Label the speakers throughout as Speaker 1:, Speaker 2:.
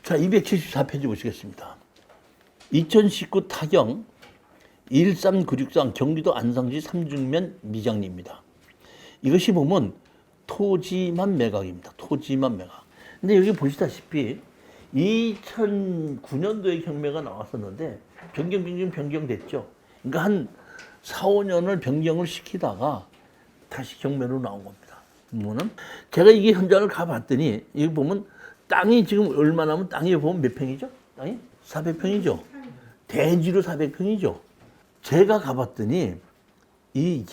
Speaker 1: 자, 274페이지 보시겠습니다. 2019 타경 13963 경기도 안성시 삼중면 미장리입니다. 이것이 보면 토지만 매각입니다. 토지만 매각. 근데 여기 보시다시피 2009년도에 경매가 나왔었는데 변경됐죠. 그러니까 한 4, 5년을 변경을 시키다가 다시 경매로 나온 겁니다. 보면은 제가 이게 현장을 가봤더니 여기 보면 땅이 지금 얼마나 하면 땅이 보면 몇 평이죠? 땅이 400평이죠. 대지로 400평이죠. 제가 가봤더니 이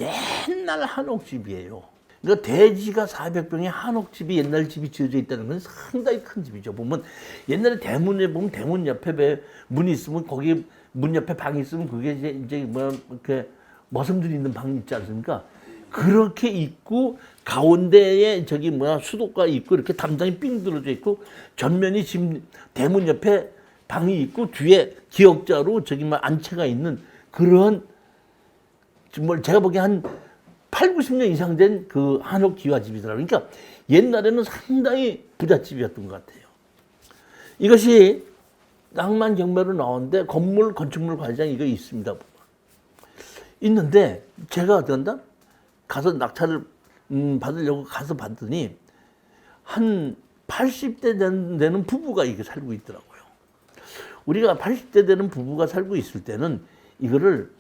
Speaker 1: 옛날 한옥집이에요. 그러니까 대지가 400평의 한옥집이 옛날 집이 지어져 있다는 건 상당히 큰 집이죠. 보면 옛날에 대문에 보면 대문 옆에 문이 있으면 거기 문 옆에 방이 있으면 그게 이제 뭐야 이렇게 머슴들이 있는 방이 있지 않습니까? 그렇게 있고 가운데에 저기 뭐야 수도가 있고 이렇게 담장이 삥 들어져 있고 전면이 지금 대문 옆에 방이 있고 뒤에 기역자로 저기 막 안채가 있는 그런 정말 제가 보기에 한 8, 90년 이상 된 그 한옥 기와집이더라고요. 그러니까 옛날에는 상당히 부잣집이었던 것 같아요. 이것이 낭만 경매로 나오는데 건물 건축물 관리장 이거 있습니다. 있는데 제가 어떤다? 가서 낙찰을 받으려고 가서 봤더니 한 80대 되는 부부가 이게 살고 있더라고요. 우리가 80대 되는 부부가 살고 있을 때는 이거를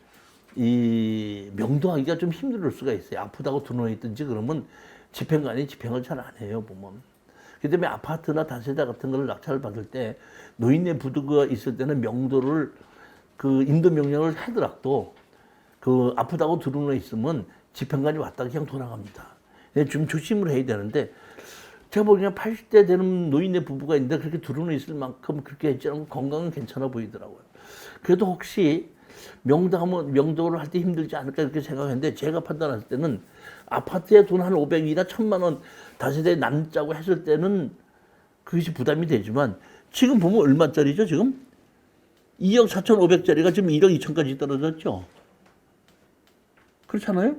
Speaker 1: 이 명도하기가 좀 힘들 수가 있어요. 아프다고 들어놓 있든지 그러면 집행관이 집행을 잘 안 해요, 보면. 그 다음에 아파트나 다세대 같은 걸 낙찰을 받을 때 노인네 부부가 있을 때는 명도를 그 인도 명령을 하더라도 그 아프다고 들어놓 있으면 집행관이 왔다가 그냥 돌아갑니다. 좀 조심을 해야 되는데 제가 보기엔 80대 되는 노인네 부부가 있는데 그렇게 들어놓 있을 만큼 그렇게 했지 않고 건강은 괜찮아 보이더라고요. 그래도 혹시 명도를 할 때 힘들지 않을까 이렇게 생각했는데 제가 판단했을 때는 아파트에 돈 한 500이나 1000만 원 다세대 남자고 했을 때는 그것이 부담이 되지만 지금 보면 얼마짜리죠 지금? 2억 4,500짜리가 지금 1억 2천까지 떨어졌죠. 그렇잖아요?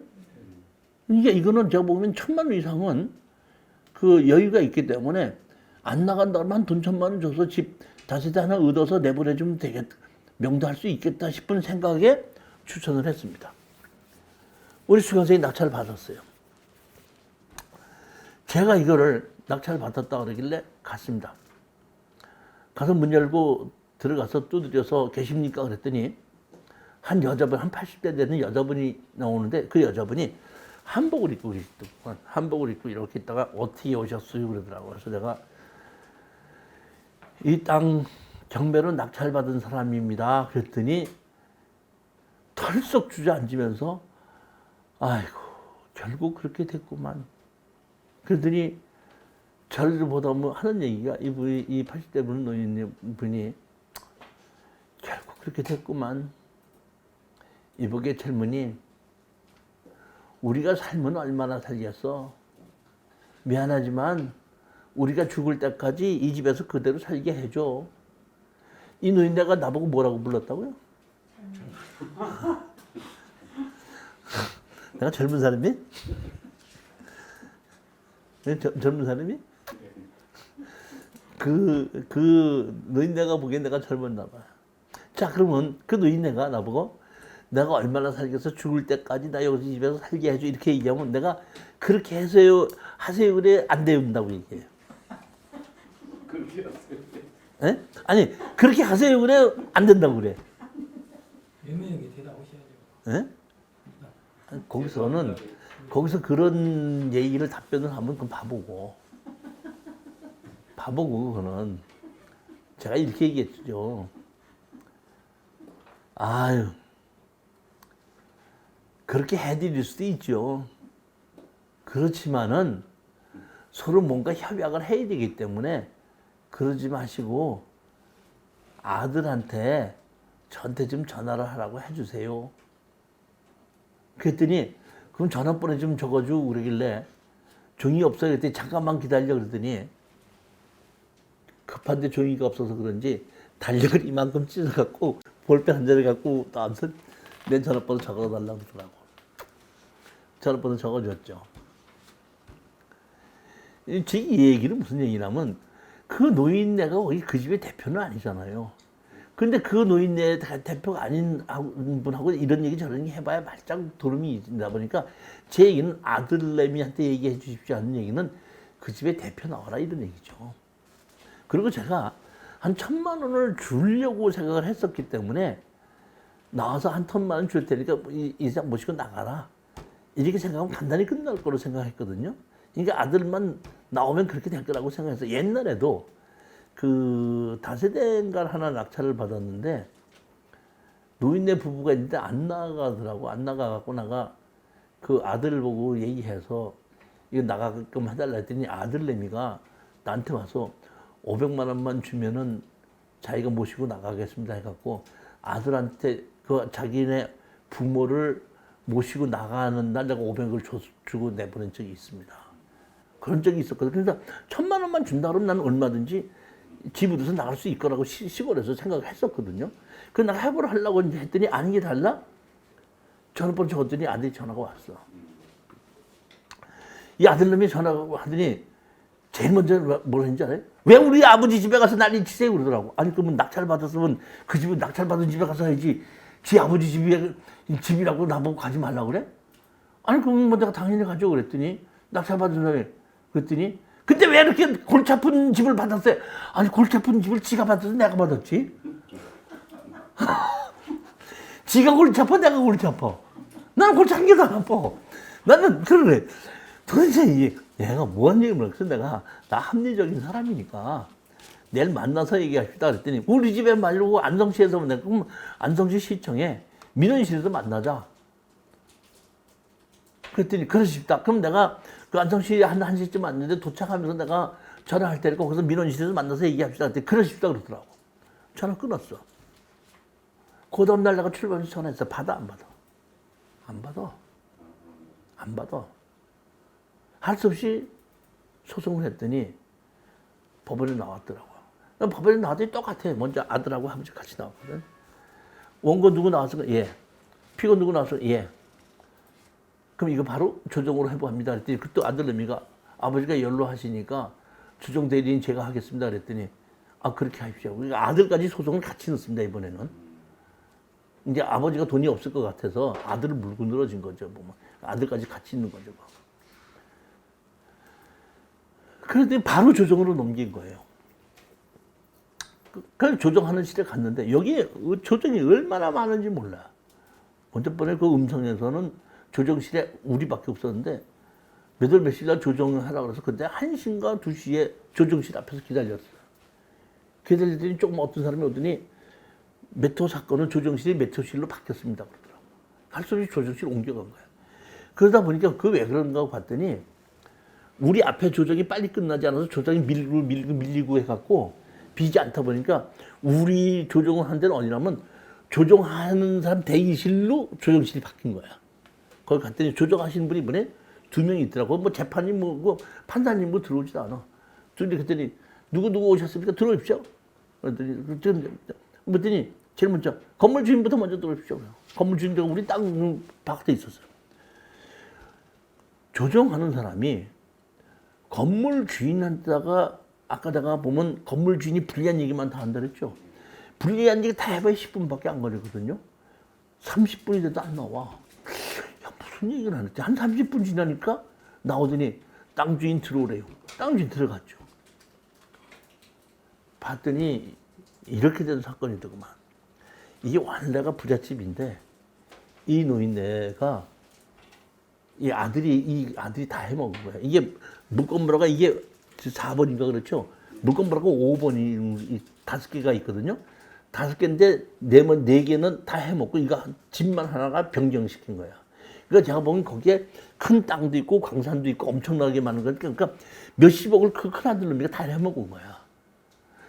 Speaker 1: 이거는 제가 보면 1000만 원 이상은 그 여유가 있기 때문에 안 나간다면 한 돈 1000만 원 줘서 집 다세대 하나 얻어서 내보내주면 되겠다. 명도할 수 있겠다 싶은 생각에 추천을 했습니다. 우리 수강생이 낙찰을 받았어요. 제가 이거를 낙찰을 받았다 그러길래 갔습니다. 가서 문 열고 들어가서 두드려서 계십니까? 그랬더니 한 여자분, 한 80대 되는 여자분이 나오는데 그 여자분이 한복을 입고 계시더구만. 한복을 입고 이렇게 있다가 어떻게 오셨어요? 그러더라고요. 그래서 내가 이 땅 경매로 낙찰받은 사람입니다. 그랬더니 털썩 주저앉으면서 아이고 결국 그렇게 됐구만. 그랬더니 저를 보다 뭐 하는 얘기가 이분이 이 80대 분 노인분이 결국 그렇게 됐구만. 이보게 젊은이 우리가 살면 얼마나 살겠어. 미안하지만 우리가 죽을 때까지 이 집에서 그대로 살게 해줘. 이 노인네가 나보고 뭐라고 불렀다고요? 내가 젊은 사람이? 젊은 사람이? 그 노인네가 보기엔 내가 젊었나 봐. 자, 그러면 그 노인네가 나보고 내가 얼마나 살겠어? 죽을 때까지 나 여기 집에서 살게 해줘. 이렇게 얘기하면 내가 그렇게 하세요 그래 안 된다고 얘기해요.
Speaker 2: 그렇게 하세요.
Speaker 1: 에? 아니 그렇게 하세요 그래 안 된다고 그래.
Speaker 3: 유명하게 대답하셔야죠.
Speaker 1: 에? 거기서 그런 얘기를 답변을 하면 그건 바보고 그거는 제가 이렇게 얘기했죠. 아유 그렇게 해드릴 수도 있죠. 그렇지만은 서로 뭔가 협약을 해야 되기 때문에 그러지 마시고 아들한테 저한테 좀 전화를 하라고 해주세요. 그랬더니 그럼 전화번호 좀 적어주고 그러길래 종이 없어요. 그랬더니 잠깐만 기다려 그러더니 급한데 종이가 없어서 그런지 달력을 이만큼 찢어갖고 볼펜 한 자리 갖고 나한테 내 전화번호 적어달라고 그러더라고. 전화번호 적어줬죠. 이 얘기는 무슨 얘기냐면 그 그 노인네가 거기 그 집의 대표는 아니잖아요. 근데 그 노인네 대표가 아닌 분하고 이런 얘기 저런 얘기 해봐야 말짱 도름이 있다 보니까 제 얘기는 아들내미한테 얘기해 주십시오 하는 얘기는 그 집의 대표 나와라 이런 얘기죠. 그리고 제가 한 1,000만 원을 주려고 생각을 했었기 때문에 나와서 한 1,000만 원 줄 테니까 이상 모시고 나가라. 이렇게 생각하면 간단히 끝날 거로 생각했거든요. 그러니까 아들만 나오면 그렇게 될 거라고 생각해서 옛날에도 그 다세대인가 하나 낙찰을 받았는데 노인네 부부가 있는데 안 나가더라고. 안 나가갖고 나가 그 아들을 보고 얘기해서 이거 나가게끔 해달라 했더니 아들내미가 나한테 와서 500만 원만 주면은 자기가 모시고 나가겠습니다 해갖고 아들한테 그 자기네 부모를 모시고 나가는 날 내가 500을 주고 내보낸 적이 있습니다. 그런 적이 있었거든. 그래서 1,000만 원만 준다 그러면 나는 얼마든지 집으로서 나갈 수 있거라고 시골에서 생각을 했었거든요. 그래서 내가 해보러 하려고 이제 했더니 아닌 게 달라? 전화번호 적었더니 아들이 전화가 왔어. 이 아들놈이 전화가 하더니 제일 먼저 뭘 했는지 알아요? 왜 우리 아버지 집에 가서 난리 치세요 그러더라고. 아니 그러면 낙찰 받았으면 그 집은 낙찰 받은 집에 가서 해야지. 지 아버지 집이라고 나보고 가지 말라고 그래? 아니 그러면 뭐 내가 당연히 가죠 그랬더니 낙찰 받은 사람이 그랬더니 근데 왜 이렇게 골치 아픈 집을 받았어요? 아니 골치 아픈 집을 지가 받아서 내가 받았지. 지가 골치 아파 내가 골치 아파. 나는 골치 한 개도 안 아파. 나는 그러네. 도대체 이게 얘가 뭐한 얘기를 그래서 내가 나 합리적인 사람이니까 내일 만나서 얘기합시다 그랬더니 우리 집에 말고 안성시에서 내가 그럼 안성시 시청에 민원실에서 만나자. 그랬더니 그러십니다. 그럼 내가 그 안성시 한 1시쯤 왔는데 도착하면서 내가 전화할 테니까 거기서 민원실에서 만나서 얘기합시다. 그랬더니 그러십니다 그러더라고. 전화 끊었어. 그 다음날 내가 출발해서 전화했어. 받아 안 받아? 안 받아. 안 받아. 할 수 없이 소송을 했더니 법원에 나왔더라고. 법원에 나왔더니 똑같아. 먼저 아들하고 아버지 같이 나왔거든. 원고 누구 나왔어? 예. 피고 누구 나왔어? 예. 그럼 이거 바로 조정으로 해부합니다. 그랬더니 그때 아들내미가 아버지가 연로하시니까 조정 대리인 제가 하겠습니다. 그랬더니 아 그렇게 하십시오. 그러니까 아들까지 소송을 같이 넣습니다. 이번에는. 이제 아버지가 돈이 없을 것 같아서 아들을 물고 늘어진 거죠. 뭐 아들까지 같이 있는 거죠. 그랬더니 바로 조정으로 넘긴 거예요. 그래서 조정하는 실에 갔는데 여기에 조정이 얼마나 많은지 몰라. 어젯번에 그 음성에서는 조정실에 우리밖에 없었는데 몇 월 며칠 날 조정하라고 그래서 그때 1시인가 2시에 조정실 앞에서 기다렸어요. 기다리더니 조금 어떤 사람이 오더니 메토 사건은 조정실이 메토실로 바뀌었습니다 그러더라고. 할 수 없이 조정실 옮겨간 거야. 그러다 보니까 그 왜 그런가 하고 봤더니 우리 앞에 조정이 빨리 끝나지 않아서 조정이 밀리고 해갖고 비지 않다 보니까 우리 조정을 한 데는 어디냐면 조정하는 사람 대기실로 조정실이 바뀐 거야. 거기 갔더니 조정하시는 분이 이번에 2명이 있더라고. 뭐 재판님 뭐 판사님 뭐 들어오지도 않아. 그랬더니 누구 오셨습니까? 들어오십시오. 그랬더니 제일 먼저 건물 주인부터 먼저 들어오십시오. 건물 주인도 우리 땅 박대 있었어요. 조정하는 사람이 건물 주인한테다가 아까 내가 보면 건물 주인이 불리한 얘기만 다 한다 그랬죠. 불리한 얘기 다 해봐야 10분밖에 안 걸리거든요. 30분이 돼도 안 나와. 야, 무슨 얘기를 하는지 한 30분 지나니까 나오더니 땅 주인 들어오래요. 땅 주인 들어갔죠. 봤더니 이렇게 된 사건이더구만. 이게 원래가 부잣집인데 이 노인네가 이 아들이 다 해먹은 거야. 이게 물건보라가 이게 4번인가 그렇죠. 물건보라고 5번이 5개가 있거든요. 5개인데 4개는 다 해먹고 이거 집만 하나가 변경시킨 거야. 그러니까 제가 보면 거기에 큰 땅도 있고 광산도 있고 엄청나게 많은 거니까 그러니까 몇십억을 큰 아들놈이가 다 해먹은 거야.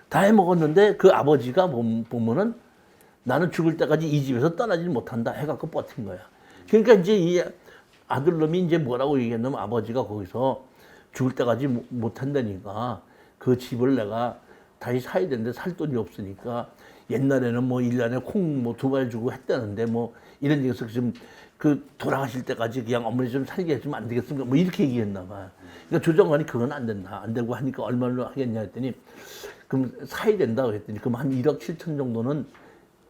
Speaker 1: 다 해먹었는데 그 아버지가 보면은 나는 죽을 때까지 이 집에서 떠나지 못한다 해갖고 버틴 거야. 그러니까 이제 이 아들놈이 이제 뭐라고 얘기했냐면 아버지가 거기서 죽을 때까지 못한다니까 그 집을 내가 다시 사야 되는데 살 돈이 없으니까 옛날에는 뭐 1년에 콩 뭐 2발 주고 했다는데 뭐 이런 얘기해서 지금 그 돌아가실 때까지 그냥 어머니 좀 살게 해주면 안 되겠습니까? 뭐 이렇게 얘기했나 봐. 그러니까 조정관이 그건 안 된다. 안 되고 하니까 얼마로 하겠냐 했더니 그럼 사야 된다고 했더니 그럼 한 1억 7천 정도는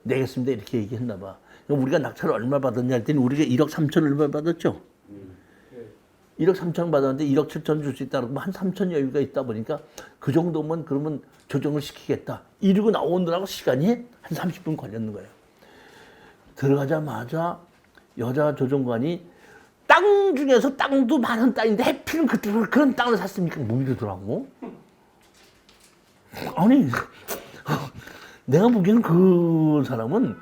Speaker 1: 내겠습니다. 이렇게 얘기했나 봐. 그럼 우리가 낙찰을 얼마 받았냐 했더니 우리가 1억 3천 얼마 받았죠? 1억 3천 받았는데 1억 7천 줄 수 있다. 그러면 한 3천 여유가 있다 보니까 그 정도면 그러면 조정을 시키겠다. 이러고 나오느라고 시간이 한 30분 걸렸는 거예요. 들어가자마자 여자 조정관이 땅 중에서 땅도 많은 땅인데 해필은 그런 땅을 샀습니까? 뭐 이러더라고. 아니 내가 보기에는 그 사람은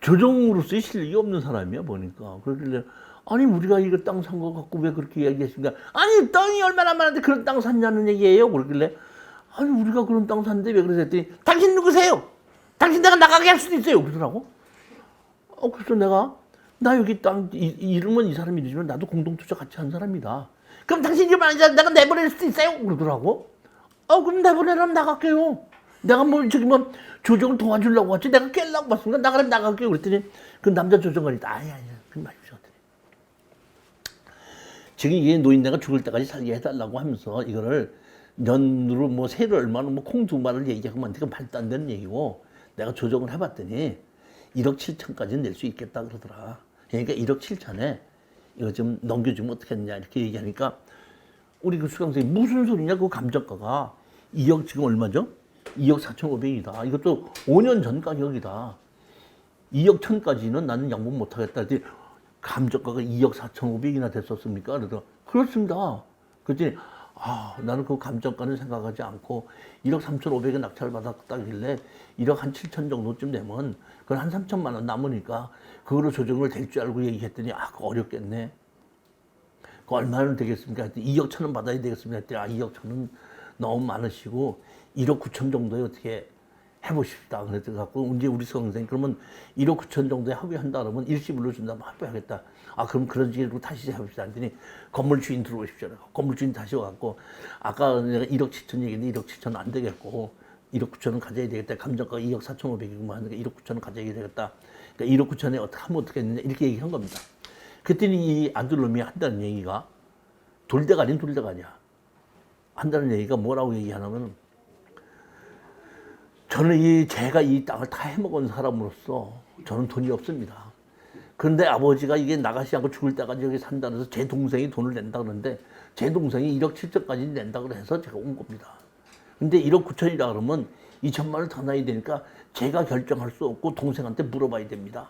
Speaker 1: 조정으로서의 실력이 없는 사람이야 보니까. 그러길래 아니 우리가 이거 땅 산 거 갖고 왜 그렇게 얘기했습니까? 아니 땅이 얼마나 많은데 그런 땅 샀냐는 얘기예요. 그러길래 아니 우리가 그런 땅 샀는데 왜 그러셨더니 당신 누구세요? 당신 내가 나가게 할 수도 있어요. 그러더라고. 그래서 나 여기 땅 이름은 이 사람 이름이지만 나도 공동투자 같이 한 사람이다. 그럼 당신 이름 아니잖아. 내가 내보낼 수도 있어요. 그러더라고. 그럼 내보내라면 나갈게요. 내가 뭐 저기 뭐 조정을 도와주려고 왔지. 내가 깨려고 왔으니까 나가면 나갈게요. 그랬더니 그 남자 조정관이 아니야. 그럼 마십시오. 지금 이게 노인네가 죽을 때까지 살게 해달라고 하면서 이거를 년으로 뭐 세를 얼마나 뭐 콩 두 마리를 얘기하면 되게 말도 안 되는 얘기고 내가 조정을 해봤더니 1억 7천까지는 낼 수 있겠다 그러더라. 그러니까 1억 7천에 이거 좀 넘겨주면 어떻겠냐 이렇게 얘기하니까 우리 그 수강생이 무슨 소리냐 그 감정가가 2억 지금 얼마죠? 2억 4,500이다. 이것도 5년 전 가격이다. 2억 1천까지는 나는 양보 못하겠다. 그랬더니 감정가가 2억 4,500이나 됐었습니까? 그래서 그렇습니다. 그랬더니 나는 그 감정가는 생각하지 않고 1억 3,500에 낙찰 받았다길래 1억 한 7천 정도쯤 되면 그건 한 3천만 원 남으니까 그거로 조정을 될 줄 알고 얘기했더니 그거 어렵겠네. 그 얼마나 되겠습니까? 2억 1천원 받아야 되겠습니까? 했더니 2억 1천은 너무 많으시고 1억 9천 정도에 어떻게 해보십시다. 그래서 갖고 이제 우리 수강생 그러면 1억 9천 정도에 합의한다 그러면 일시불로 준다면 합의하겠다. 그럼 그런 식으로 다시 해봅시다. 했더니 건물주인 들어오십시오. 건물주인 다시 와갖고 아까 내가 1억 7천 얘기했는데 1억 7천은 안 되겠고 1억 9천은 가져야 되겠다. 감정가가 2억 4,500이구만 하니까 1억 9천은 가져야 되겠다. 그러니까 1억 9천에 어떻게 하면 어떻게 했느냐 이렇게 얘기한 겁니다. 그랬더니 이 안들놈이 한다는 얘기가 돌대가리는 돌대가리야. 한다는 얘기가 뭐라고 얘기하냐면 저는 제가 이 땅을 다 해먹은 사람으로서 저는 돈이 없습니다. 그런데 아버지가 이게 나가시 않고 죽을 때까지 여기 산다 그래서 제 동생이 돈을 낸다 그러는데 제 동생이 1억 7천까지 낸다 그래서 제가 온 겁니다. 근데 1억 9천이라 그러면 2천만 원을 더 놔야 되니까 제가 결정할 수 없고 동생한테 물어봐야 됩니다.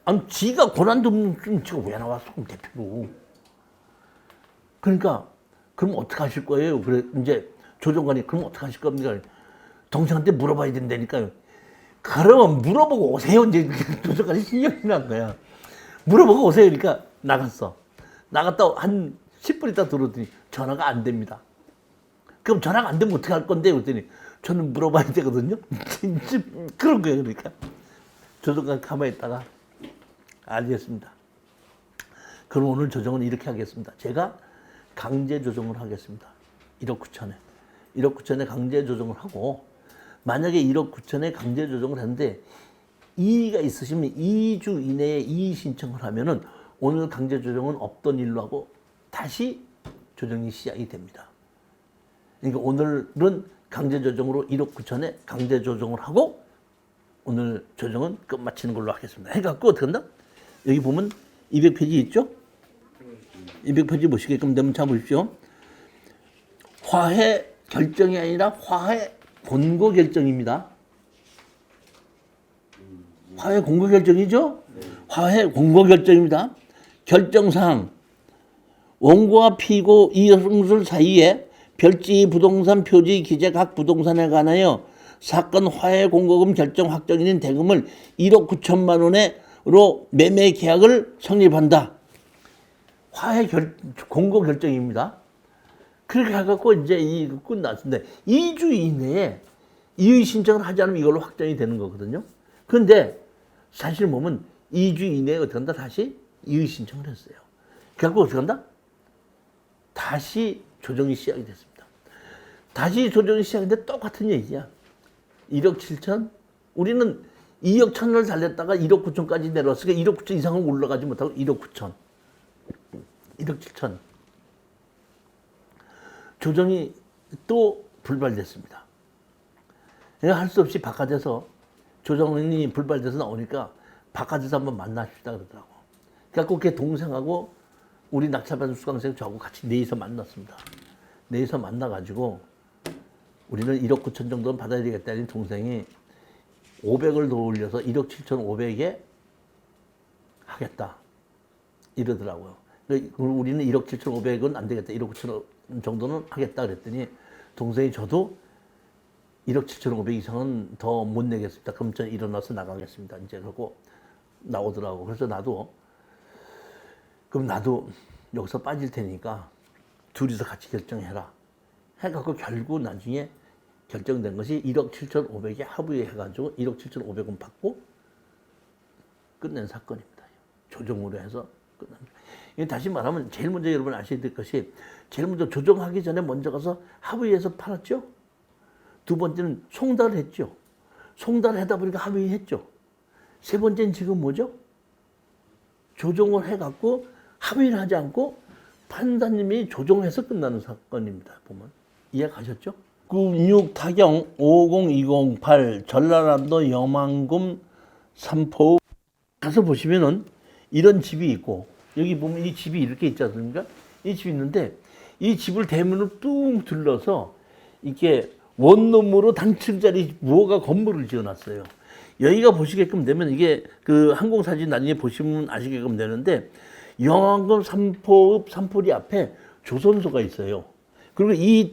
Speaker 1: 아니 지가 고난도 없는 지가 왜 나왔어 그럼 대표로. 그러니까 그럼 어떻게 하실 거예요? 그래 이제 조정관이 그럼 어떻게 하실 겁니까? 동생한테 물어봐야 된다니까요. 그러면 물어보고 오세요. 이제 조정관이 신경이 난 거야. 물어보고 오세요. 그러니까 나갔어. 나갔다 한 10분 있다 들어오더니 전화가 안 됩니다. 그럼 전화가 안 되면 어떻게 할 건데? 그랬더니 저는 물어봐야 되거든요. 그런 거예요. 그러니까 조정관 가만히 있다가 알겠습니다. 그럼 오늘 조정은 이렇게 하겠습니다. 제가 강제 조정을 하겠습니다. 1억 9천에. 1억 9천에 강제 조정을 하고 만약에 1억 9천에 강제 조정을 했는데 이의가 있으시면 2주 이내에 이의 신청을 하면은 오늘 강제 조정은 없던 일로 하고 다시 조정이 시작이 됩니다. 그러니까 오늘은 강제 조정으로 1억 9천에 강제 조정을 하고 오늘 조정은 끝마치는 걸로 하겠습니다. 해갖고 어떻게 한다? 여기 보면 200페이지 있죠? 200페이지 보시게끔 되면 잡으십시오. 화해 결정이 아니라 화해 권고 결정입니다. 화해 권고 결정이죠? 화해 권고 결정입니다. 결정사항 원고와 피고 이승술 사이에 별지 부동산 표지 기재 각 부동산에 관하여 사건 화해 공고금 결정 확정인 대금을 1억 9천만 원으로 매매 계약을 성립한다. 화해 공고 결정입니다. 그렇게 해갖고 이제 이거 끝났는데 2주 이내에 이의 신청을 하지 않으면 이걸로 확정이 되는 거거든요. 그런데 사실 보면 2주 이내에 어떻게 한다? 다시 이의 신청을 했어요. 그래갖고 어떻게 한다? 다시 조정이 시작이 됐습니다. 다시 조정이 시작인데 똑같은 얘기야. 1억 7천? 우리는 2억 1천을 달렸다가 1억 9천까지 내려왔으니까 1억 9천 이상은 올라가지 못하고 1억 9천, 1억 7천. 조정이 또 불발됐습니다. 할 수 없이 바깥에서 조정이 불발돼서 나오니까 바깥에서 한번 만납시다 그러더라고. 그래갖고 걔 동생하고 우리 낙찰받은 수강생 저하고 같이 내에서 만났습니다. 내에서 만나가지고 우리는 1억 9천 정도는 받아야 되겠다니 동생이 500을 더 올려서 1억 7천5백에 하겠다 이러더라고요. 우리는 1억 7천5백은 안 되겠다. 1억 9천 정도는 하겠다 그랬더니 동생이 저도 1억 7천5백 이상은 더 못 내겠습니다. 그럼 저 일어나서 나가겠습니다. 이제 그러고 나오더라고. 그래서 그럼 나도 여기서 빠질 테니까 둘이서 같이 결정해라. 해갖고 결국 나중에 결정된 것이 1억 7천5백에 합의해 가지고 1억 7천5백은 받고 끝낸 사건입니다. 조정으로 해서 끝납니다. 다시 말하면 제일 먼저 여러분 아셔야 될 것이 제일 먼저 조정하기 전에 먼저 가서 합의해서 팔았죠. 두 번째는 송달을 했죠. 송달을 하다 보니까 합의했죠. 세 번째는 지금 뭐죠? 조정을 해갖고 합의를 하지 않고 판사님이 조정해서 끝나는 사건입니다. 보면 이해가셨죠? 96 타경 50208 전라남도 영암군 삼포 가서 보시면은 이런 집이 있고 여기 보면 이 집이 이렇게 있지 않습니까? 이 집이 있는데 이 집을 대문을 뚱 둘러서 이렇게 원룸으로 단층짜리 무허가 건물을 지어놨어요. 여기가 보시게끔 되면 이게 그 항공사진 나중에 보시면 아시게끔 되는데 영암군 삼포읍 삼포리 앞에 조선소가 있어요. 그리고 이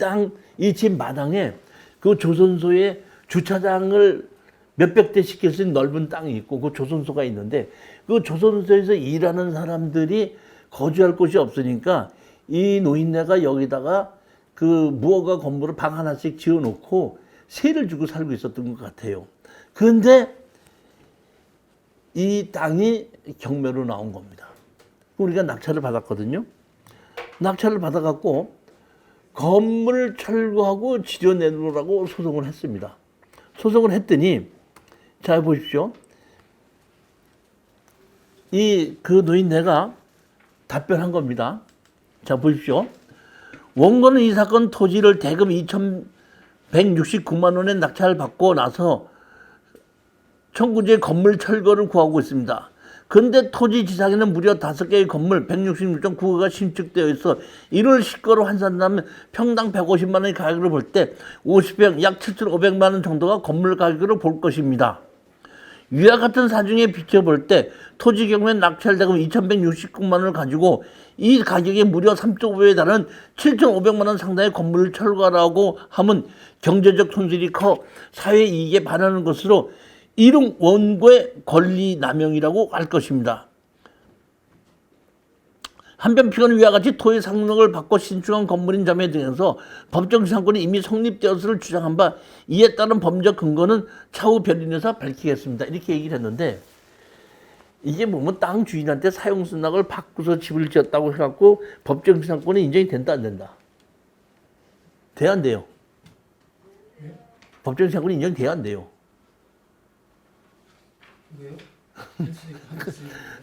Speaker 1: 집 마당에 그 조선소에 주차장을 몇백 대 시킬 수 있는 넓은 땅이 있고 그 조선소가 있는데 그 조선소에서 일하는 사람들이 거주할 곳이 없으니까 이 노인네가 여기다가 그 무허가 건물을 방 하나씩 지어놓고 세를 주고 살고 있었던 것 같아요. 그런데 이 땅이 경매로 나온 겁니다. 우리가 낙찰을 받았거든요. 낙찰을 받아갖고 건물 철거하고 지려내놓으라고 소송을 했습니다. 소송을 했더니 잘 보십시오. 그 노인네가 답변한 겁니다. 자 보십시오. 원고는 이 사건 토지를 대금 2,169만 원에 낙찰을 받고 나서 청구지에 건물 철거를 구하고 있습니다. 그런데 토지 지상에는 무려 5개의 건물 166.9호가 신축되어 있어 이를 실거로 환산하면 평당 150만 원의 가격으로 볼 때 50평 약 7,500만 원 정도가 건물 가격으로 볼 것입니다. 위와 같은 사정에 비춰볼 때 토지 경매 낙찰 대금 2,169만 원을 가지고 이 가격에 무려 3.5배에 달하는 7,500만 원 상당의 건물을 철거하라고 하면 경제적 손실이 커 사회 이익에 반하는 것으로 이런 원고의 권리 남용이라고 할 것입니다. 한편 피고는 위와 같이 토의 상록을 받고 신축한 건물인 점에 대해서 법정 지상권이 이미 성립되었음을 주장한 바 이에 따른 법적 근거는 차후 변인해서 밝히겠습니다. 이렇게 얘기를 했는데 이게 보면 땅 주인한테 사용 승낙을 받고서 집을 지었다고 해갖고 법정 지상권이 인정이 된다 안 된다? 돼야 안 돼요? 법정 지상권이 인정돼야 안 돼요?
Speaker 3: 왜요?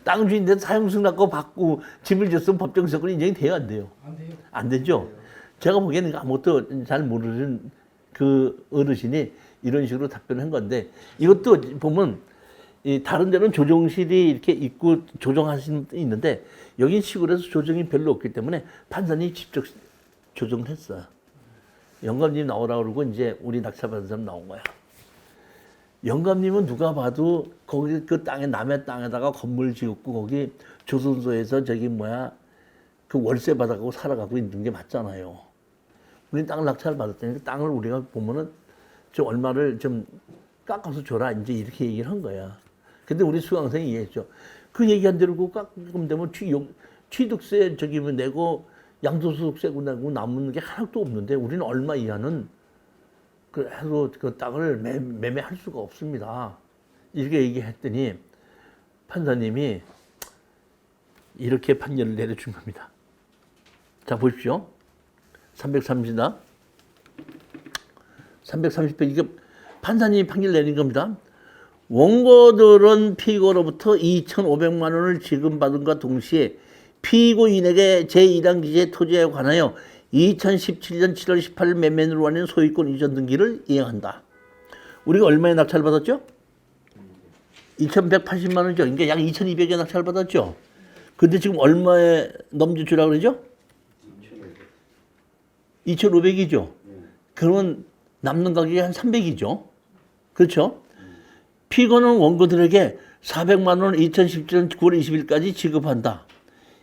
Speaker 1: 땅 주인한테 사용 승낙을 받고 집을 지었으면 법정 지상권이 인정이 돼야 안 돼요?
Speaker 3: 안 돼요.
Speaker 1: 안 되죠? 제가 보기에는 아무것도 잘 모르는 그 어르신이 이런 식으로 답변을 한 건데 이것도 보면 다른 데는 조정실이 이렇게 있고 조정하시는 분이 있는데 여긴 시골에서 조정이 별로 없기 때문에 판사님이 직접 조정을 했어요. 영감님 나오라고 그러고 이제 우리 낙찰받은 사람 나온 거야. 영감님은 누가 봐도 거기 그 땅에 남의 땅에다가 건물 지었고 거기 조선소에서 그 월세 받아가고 살아가고 있는 게 맞잖아요. 우리 땅을 낙찰 받았다니까 땅을 우리가 보면은 좀 얼마를 좀 깎아서 줘라 이제 이렇게 얘기를 한 거야. 근데 우리 수강생이 이해했죠. 그 얘기한 대로 그 깎으면 되면 취득세 내고 양도소득세 내고 남는 게 하나도 없는데 우리는 얼마 이하는 해서 그 땅을 매매할 수가 없습니다. 이렇게 얘기했더니 판사님이 이렇게 판결을 내려준 겁니다. 자 보십시오. 330다. 330편 이게 판사님이 판결 내린 겁니다. 원고들은 피고로부터 2,500만 원을 지급받은과 동시에 피고인에게 제2단기재 토지에 관하여 2017년 7월 18일 매매인으로 하는 소유권 이전 등기를 이행한다. 우리가 얼마에 낙찰 받았죠? 2,180만 원이죠. 그러니까 약 2,200에 낙찰 받았죠. 근데 지금 얼마에 넘겨주라고 그러죠? 2,500이죠. 그러면 남는 가격이 한 300이죠. 그렇죠? 피고는 원고들에게 400만 원을 2017년 9월 20일까지 지급한다.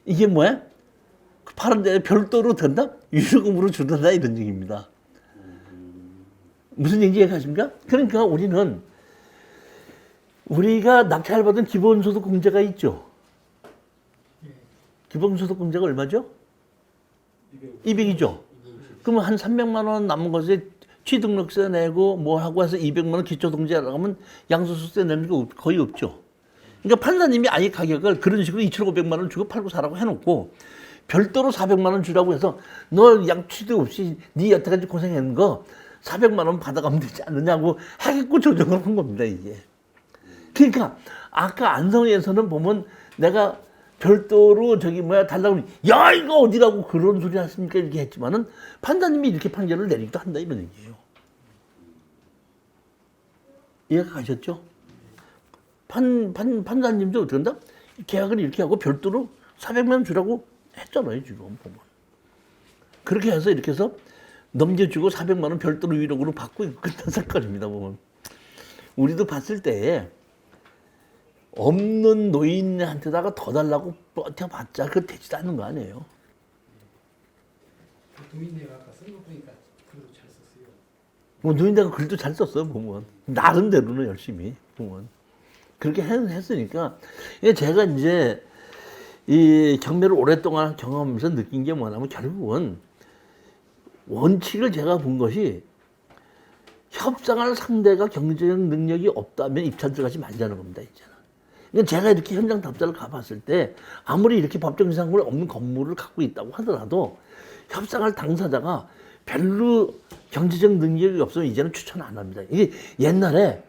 Speaker 1: 이게 뭐야? 파는데 별도로 된다? 유료금으로 준다 이런 얘기입니다. 무슨 얘기 이해가십니까? 그러니까 우리가 낙찰받은 기본소득 공제가 있죠. 기본소득 공제가 얼마죠? 200이죠. 그러면 한 300만 원 남은 것에 취등록세 내고 뭐 하고 해서 200만 원 기초동제하려고 하면 양도소득세 내는 게 거의 없죠. 그러니까 판사님이 아예 가격을 그런 식으로 2,500만 원 주고 팔고 사라고 해놓고 별도로 400만 원 주라고 해서 너 양취도 없이 네 여태까지 고생한 거 400만 원 받아가면 되지 않느냐고 하겠고 조정을 한 겁니다, 이게. 그러니까 아까 안성에서는 보면 내가 별도로 달라고 하면 야 이거 어디라고 그런 소리 하십니까 이렇게 했지만은 판사님이 이렇게 판결을 내리기도 한다 이런 얘기예요. 이해가 가셨죠? 판사님도 어떻게 한다? 계약을 이렇게 하고 별도로 400만 원 주라고 했잖아요 지금 보면. 그렇게 해서 이렇게 해서 넘겨주고 400만 원 별도로 위로금으로 받고 끝난 사건입니다 보면. 우리도 봤을 때 없는 노인한테다가 더 달라고 버텨봤자 그거 되지도 않는 거 아니에요.
Speaker 3: 노인네가 아까 쓴 거 보니까 글도 잘 썼어요.
Speaker 1: 뭐 노인네가 글도 잘 썼어요 보면. 나름대로는 열심히 보면. 그렇게 했으니까 제가 이제 이 경매를 오랫동안 경험하면서 느낀 게 뭐냐면 결국은 원칙을 제가 본 것이 협상할 상대가 경제적 능력이 없다면 입찰 들어가지 말자는 겁니다. 이제는. 그러니까 제가 이렇게 현장 답사를 가봤을 때 아무리 이렇게 법정 이상권이 없는 건물을 갖고 있다고 하더라도 협상할 당사자가 별로 경제적 능력이 없으면 이제는 추천 안 합니다. 이게 옛날에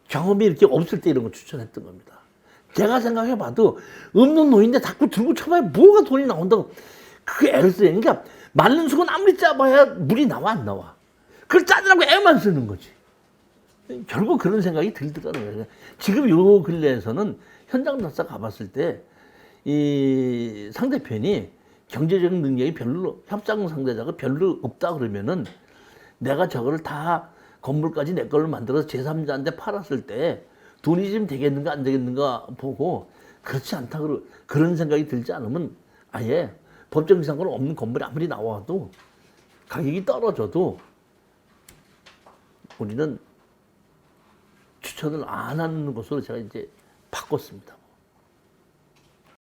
Speaker 1: 경험이 이렇게 없을 때 이런 거 추천했던 겁니다. 제가 생각해봐도 없는 노인데 자꾸 들고 쳐봐야 뭐가 돈이 나온다고 그게 애를 써요. 그러니까 마른 수건 아무리 짜봐야 물이 나와 안 나와. 그걸 짜느라고 애만 쓰는 거지. 결국 그런 생각이 들더라는 거예요. 지금 요 근래에서는 현장 답사 가봤을 때 이 상대편이 경제적 능력이 별로 협상 상대자가 별로 없다 그러면은 내가 저거를 다 건물까지 내 걸로 만들어서 제3자한테 팔았을 때 돈이 좀 되겠는가 안 되겠는가 보고 그렇지 않다 그런 생각이 들지 않으면 아예 법정 이상권 없는 건물이 아무리 나와도 가격이 떨어져도 우리는 추천을 안 하는 것으로 제가 이제 바꿨습니다.